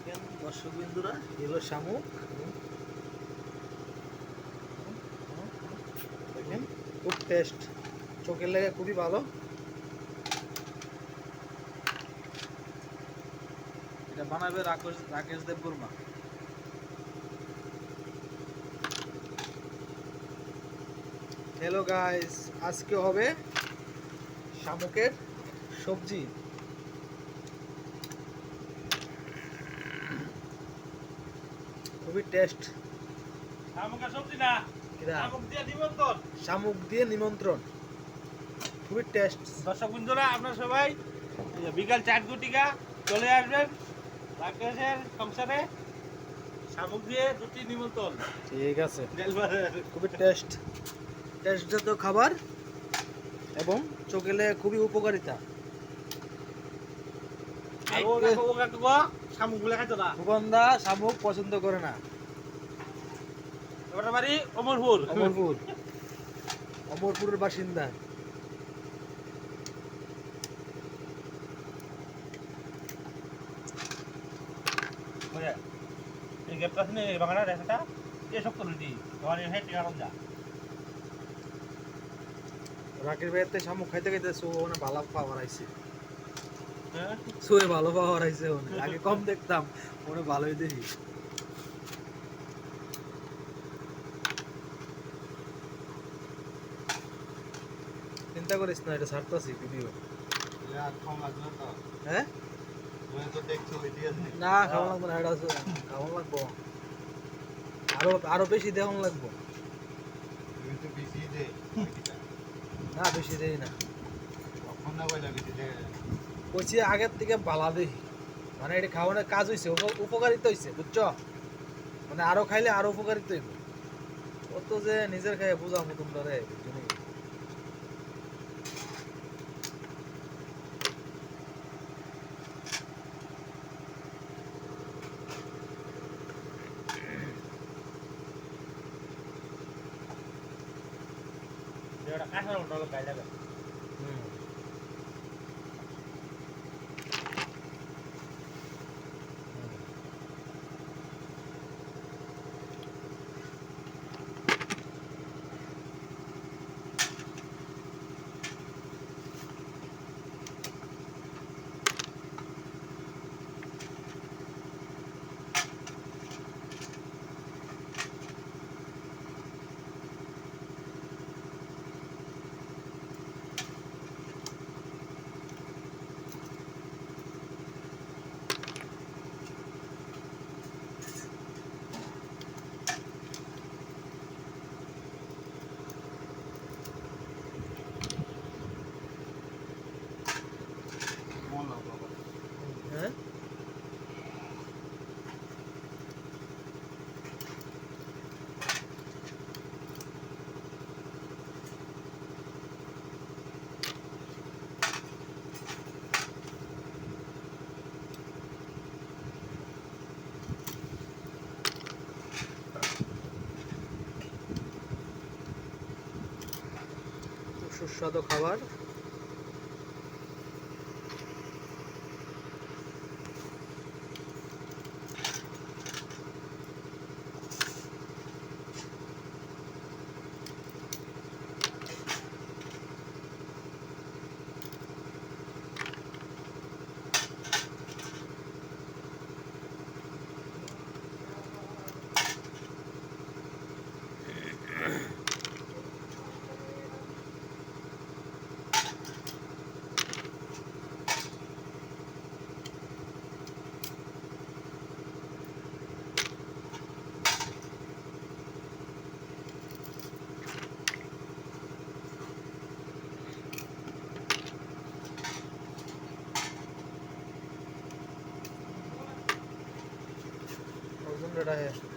দেখেন দর্শক বিন্দুরা, এগুলো শামুক। দেখেন খুব টেস্ট, চোখের লেগে খুবই ভালো। এটা বানাবে রাকেশ দেববর্মা। হ্যালো গাইস, আজকে হবে শামুকের সবজি। খুবই টেস্ট। শামুকের সবজি না, শামুক দিয়ে নিমন্ত্রণ, খুবই টেস্ট। দর্শক বন্ধুরা, আপনারা সবাই বিকাল 4 চলে আসবেন রাকেশের সংসারে। শামুক দিয়ে 2টি নিমন্ত্রণ। ঠিক আছে, খুবই টেস্ট জাতীয় খাবার এবং চোখেলে খুবই উপকারিতা। সুগন্ধা শামুক পছন্দ করে না। বাড়ি অমরপুর। অমরপুরের বাসিন্দা। এই গ্যাপটা আছে না, এই বাগানটা রেখাটা এই শক্ত লুটি তোমার এই হেড কারণ যা রাকেশ ভাইতে শামুক খাইতে খাইতে মানে ভালো পাওয়ার আইছে। হ্যাঁ, শুয়ে ভালো পাওয়ার আইছে। আগে কম দেখতাম, মনে ভালোই দেখি। চিন্তা করিস না, এটা ছাড়তাছি ভিডিও। হ্যাঁ না, খাওয়া লাগবে না, এটা খাওয়া লাগবো আরো বেশি দেওয়া লাগবো। না বেশি দেই না, কইছি আগের থেকে বালা দেখি। মানে এটা খাওয়ানোর কাজ হয়েছে, উপকারিতা হয়েছে, বুঝছো? মানে আরো খাইলে আরো উপকারিতা হইব। অত যে নিজের খাই বুঝা মতন ধরে বুঝলি। এটা কাঁঠাল উঠালো গায়ে যাবে। হ্যাঁ খুব সুস্বাদু খাবার। अर्जुन रेडा है।